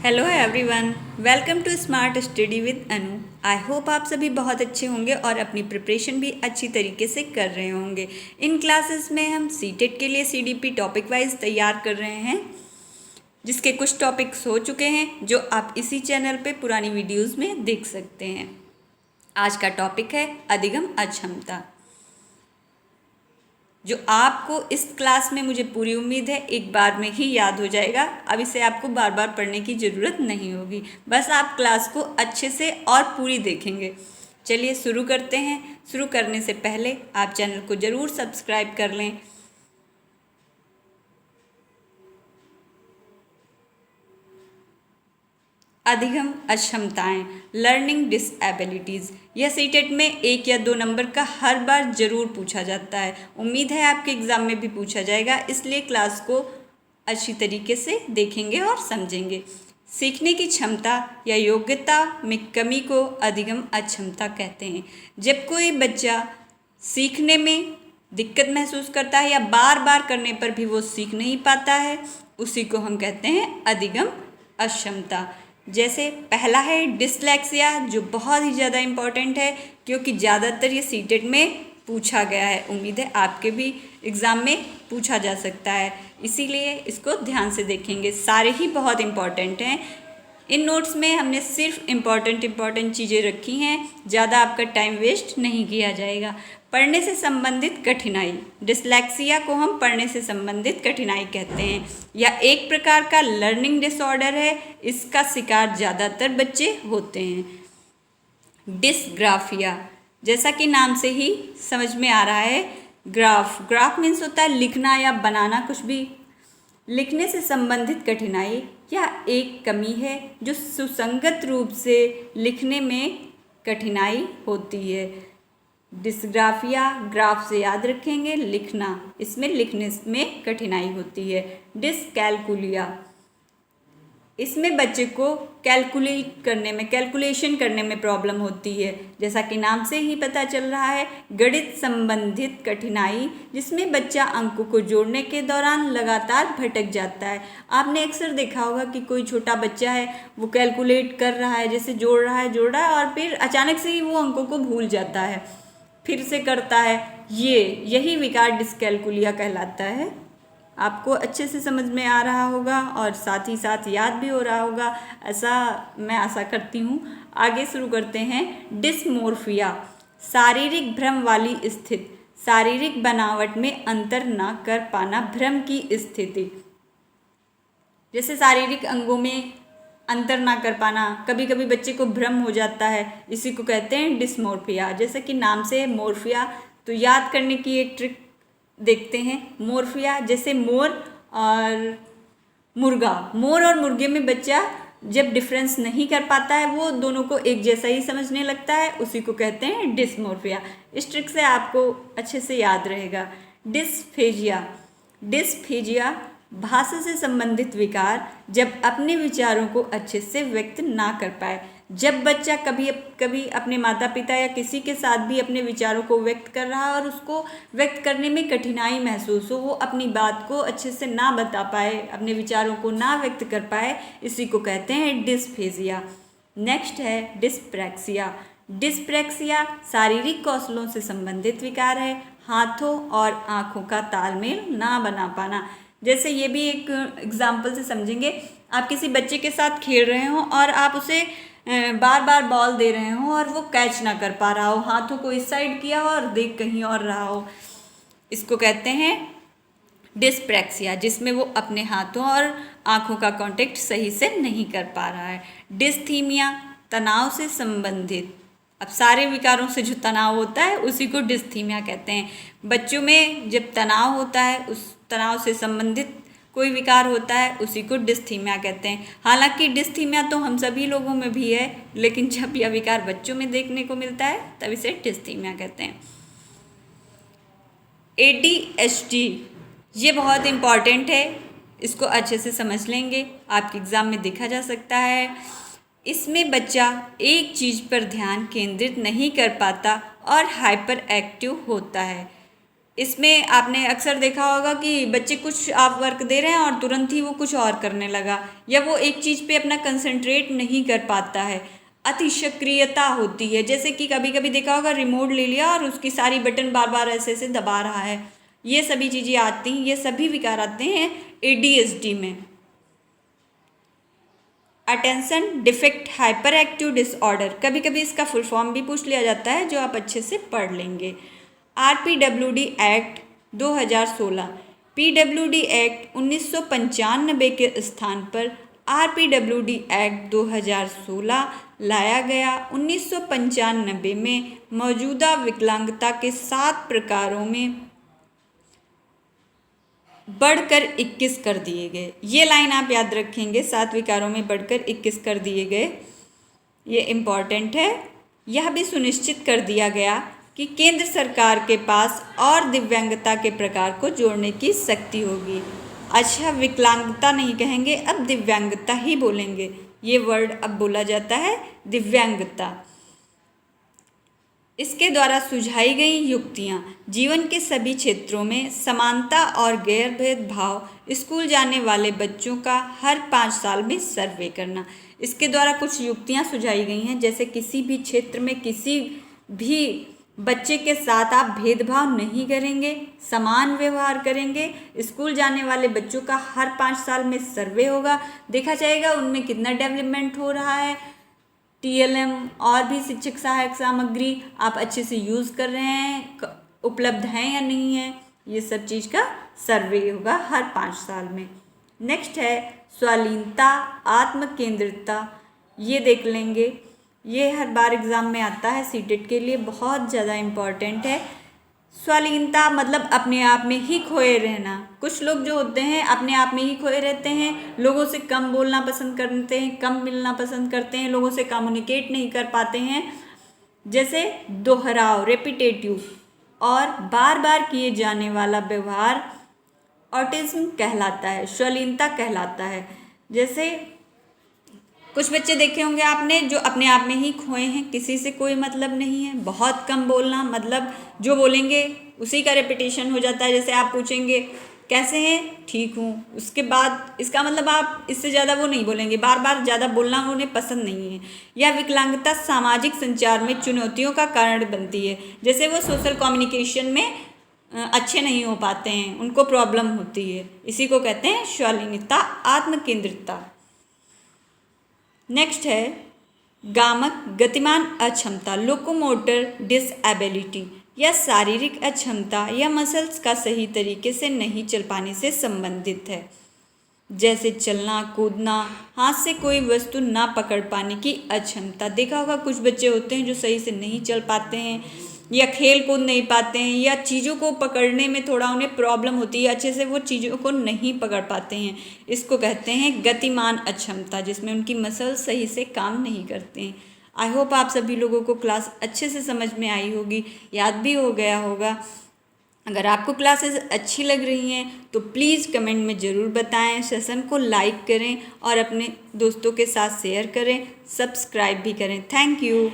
Hello everyone, welcome to smart study with Anu. I hope आप सभी बहुत अच्छे होंगे और अपनी प्रिपरेशन भी अच्छी तरीके से कर रहे होंगे। इन क्लासेस में हम सीटेट के लिए सीडीपी टॉपिक वाइज तैयार कर रहे हैं, जिसके कुछ टॉपिक्स हो चुके हैं जो आप इसी चैनल पे पुरानी वीडियोस में देख सकते हैं। आज का टॉपिक है अधिगम अक्षमता, जो आपको इस क्लास में मुझे पूरी उम्मीद है एक बार में ही याद हो जाएगा। अब इसे आपको बार बार पढ़ने की ज़रूरत नहीं होगी, बस आप क्लास को अच्छे से और पूरी देखेंगे। चलिए शुरू करते हैं। शुरू करने से पहले आप चैनल को ज़रूर सब्सक्राइब कर लें। अधिगम अक्षमताएं, लर्निंग डिसएबिलिटीज़, यह सीटेट में 1 या 2 नंबर का हर बार ज़रूर पूछा जाता है। उम्मीद है आपके एग्ज़ाम में भी पूछा जाएगा, इसलिए क्लास को अच्छी तरीके से देखेंगे और समझेंगे। सीखने की क्षमता या योग्यता में कमी को अधिगम अक्षमता कहते हैं। जब कोई बच्चा सीखने में दिक्कत महसूस करता है या बार बार करने पर भी वो सीख नहीं पाता है, उसी को हम कहते हैं अधिगम अक्षमता। जैसे पहला है डिसलेक्सिया, जो बहुत ही ज़्यादा इम्पॉर्टेंट है क्योंकि ज़्यादातर ये सीटेट में पूछा गया है। उम्मीद है आपके भी एग्ज़ाम में पूछा जा सकता है, इसीलिए इसको ध्यान से देखेंगे। सारे ही बहुत इम्पॉर्टेंट हैं। इन नोट्स में हमने सिर्फ इम्पॉर्टेंट चीज़ें रखी हैं, ज़्यादा आपका टाइम वेस्ट नहीं किया जाएगा। पढ़ने से संबंधित कठिनाई, डिसलेक्सिया को हम पढ़ने से संबंधित कठिनाई कहते हैं। यह एक प्रकार का लर्निंग डिसऑर्डर है, इसका शिकार ज़्यादातर बच्चे होते हैं। डिसग्राफिया, जैसा कि नाम से ही समझ में आ रहा है, ग्राफ मीन्स होता है लिखना या बनाना कुछ भी। लिखने से संबंधित कठिनाई यह एक कमी है जो सुसंगत रूप से लिखने में कठिनाई होती है। डिसग्राफिया, ग्राफ से याद रखेंगे लिखना, इसमें लिखने में कठिनाई होती है। डिसकैलकुलिया, इसमें बच्चे को कैलकुलेशन करने में प्रॉब्लम होती है। जैसा कि नाम से ही पता चल रहा है, गणित संबंधित कठिनाई, जिसमें बच्चा अंकों को जोड़ने के दौरान लगातार भटक जाता है। आपने अक्सर देखा होगा कि कोई छोटा बच्चा है, वो कैलकुलेट कर रहा है, जैसे जोड़ रहा है और फिर अचानक से ही वो अंकों को भूल जाता है, फिर से करता है। यही विकार डिसकैलकुलिया कहलाता है। आपको अच्छे से समझ में आ रहा होगा और साथ ही साथ याद भी हो रहा होगा, ऐसा मैं आशा करती हूँ। आगे शुरू करते हैं। डिसमोर्फिया, शारीरिक भ्रम वाली स्थिति, शारीरिक बनावट में अंतर न कर पाना, भ्रम की स्थिति। जैसे शारीरिक अंगों में अंतर ना कर पाना, कभी कभी बच्चे को भ्रम हो जाता है, इसी को कहते हैं डिसमोर्फिया। जैसे कि नाम से मोर्फिया, तो याद करने की एक ट्रिक देखते हैं। मोर्फिया, जैसे मोर और मुर्गा, मोर और मुर्गे में बच्चा जब डिफरेंस नहीं कर पाता है, वो दोनों को एक जैसा ही समझने लगता है, उसी को कहते हैं डिसमोर्फिया। इस ट्रिक से आपको अच्छे से याद रहेगा। डिस्फेजिया, डिस्फेजिया भाषा से संबंधित विकार, जब अपने विचारों को अच्छे से व्यक्त ना कर पाए। जब बच्चा कभी अपने माता पिता या किसी के साथ भी अपने विचारों को व्यक्त कर रहा है और उसको व्यक्त करने में कठिनाई महसूस हो, वो अपनी बात को अच्छे से ना बता पाए, अपने विचारों को ना व्यक्त कर पाए, इसी को कहते हैं डिस्फेजिया। नेक्स्ट है डिस्प्रैक्सिया। डिस्प्रैक्सिया शारीरिक कौशलों से संबंधित विकार है, हाथों और आँखों का तालमेल ना बना पाना। जैसे ये भी एक एग्जाम्पल से समझेंगे। आप किसी बच्चे के साथ खेल रहे हो और आप उसे बार बार बॉल दे रहे हो और वो कैच ना कर पा रहा हो, हाथों को इस साइड किया हो और देख कहीं और रहा हो, इसको कहते हैं डिस्प्रैक्सिया, जिसमें वो अपने हाथों और आँखों का कांटेक्ट सही से नहीं कर पा रहा है। डिस्थीमिया, तनाव से संबंधित, अब सारे विकारों से जो तनाव होता है उसी को डिस्थीमिया कहते हैं। बच्चों में जब तनाव होता है, उस तनाव से संबंधित कोई विकार होता है, उसी को डिस्थीमिया कहते हैं। हालांकि डिस्थीमिया तो हम सभी लोगों में भी है, लेकिन जब यह विकार बच्चों में देखने को मिलता है तब इसे डिस्थीमिया कहते हैं। ADHD, ये बहुत इम्पॉर्टेंट है, इसको अच्छे से समझ लेंगे, आपके एग्ज़ाम में देखा जा सकता है। इसमें बच्चा एक चीज़ पर ध्यान केंद्रित नहीं कर पाता और हाइपर एक्टिव होता है। इसमें आपने अक्सर देखा होगा कि बच्चे कुछ आप वर्क दे रहे हैं और तुरंत ही वो कुछ और करने लगा, या वो एक चीज़ पे अपना कंसंट्रेट नहीं कर पाता है। अति सक्रियता होती है, जैसे कि कभी कभी देखा होगा रिमोट ले लिया और उसकी सारी बटन बार बार ऐसे ऐसे दबा रहा है। ये सभी चीज़ें आती हैं, ये सभी विकार आते हैं ADHD में। Attention defect hyper active disorder, कभी कभी इसका फुल फॉर्म भी पूछ लिया जाता है, जो आप अच्छे से पढ़ लेंगे। RPWD एक्ट 2016, PWD एक्ट 1995 के स्थान पर RPWD एक्ट 2016 लाया गया। 1995 में मौजूदा विकलांगता के 7 प्रकारों में बढ़कर 21 कर दिए गए। ये लाइन आप याद रखेंगे, 7 विकारों में बढ़कर 21 कर दिए गए, ये इम्पॉर्टेंट है। यह भी सुनिश्चित कर दिया गया कि केंद्र सरकार के पास और दिव्यांगता के प्रकार को जोड़ने की शक्ति होगी। अच्छा, विकलांगता नहीं कहेंगे, अब दिव्यांगता ही बोलेंगे। ये वर्ड अब बोला जाता है दिव्यांगता। इसके द्वारा सुझाई गई युक्तियाँ, जीवन के सभी क्षेत्रों में समानता और गैर भेदभाव, स्कूल जाने वाले बच्चों का हर 5 साल में सर्वे करना। इसके द्वारा कुछ युक्तियाँ सुझाई गई हैं, जैसे किसी भी क्षेत्र में किसी भी बच्चे के साथ आप भेदभाव नहीं करेंगे, समान व्यवहार करेंगे। स्कूल जाने वाले बच्चों का हर 5 साल में सर्वे होगा, देखा जाएगा उनमें कितना डेवलपमेंट हो रहा है। TLM और भी शिक्षक सहायक सामग्री आप अच्छे से यूज़ कर रहे हैं, उपलब्ध हैं या नहीं है, ये सब चीज़ का सर्वे होगा हर 5 साल में। नेक्स्ट है स्वाधीनता, आत्म केंद्रितता, ये देख लेंगे। ये हर बार एग्ज़ाम में आता है, सीटेट के लिए बहुत ज़्यादा इम्पॉर्टेंट है। स्वाधीनता मतलब अपने आप में ही खोए रहना। कुछ लोग जो होते हैं अपने आप में ही खोए रहते हैं, लोगों से कम बोलना पसंद करते हैं, कम मिलना पसंद करते हैं, लोगों से कम्युनिकेट नहीं कर पाते हैं। जैसे दोहराव, रेपिटेटिव और बार बार किए जाने वाला व्यवहार ऑटिज्म कहलाता है, स्वाधीनता कहलाता है। जैसे कुछ बच्चे देखे होंगे आपने जो अपने आप में ही खोए हैं, किसी से कोई मतलब नहीं है, बहुत कम बोलना, मतलब जो बोलेंगे उसी का रेपिटेशन हो जाता है। जैसे आप पूछेंगे कैसे हैं, ठीक हूँ, उसके बाद इसका मतलब आप इससे ज़्यादा वो नहीं बोलेंगे, बार बार ज़्यादा बोलना उन्हें पसंद नहीं है। यह विकलांगता सामाजिक संचार में चुनौतियों का कारण बनती है, जैसे वो सोशल कम्युनिकेशन में अच्छे नहीं हो पाते हैं, उनको प्रॉब्लम होती है, इसी को कहते हैं स्वाधीनता, आत्म केंद्रितता। नेक्स्ट है गामक गतिमान अक्षमता, लोकोमोटर डिसएबिलिटी, यह शारीरिक अक्षमता या मसल्स का सही तरीके से नहीं चल पाने से संबंधित है, जैसे चलना, कूदना, हाथ से कोई वस्तु ना पकड़ पाने की अक्षमता। देखा होगा कुछ बच्चे होते हैं जो सही से नहीं चल पाते हैं, या खेल कूद नहीं पाते हैं, या चीज़ों को पकड़ने में थोड़ा उन्हें प्रॉब्लम होती है, अच्छे से वो चीज़ों को नहीं पकड़ पाते हैं। इसको कहते हैं गतिमान अक्षमता, जिसमें उनकी मसल सही से काम नहीं करते हैं। आई होप आप सभी लोगों को क्लास अच्छे से समझ में आई होगी, याद भी हो गया होगा। अगर आपको क्लासेस अच्छी लग रही हैं तो प्लीज़ कमेंट में ज़रूर बताएं, सेशन को लाइक करें और अपने दोस्तों के साथ शेयर करें, सब्सक्राइब भी करें। Thank you.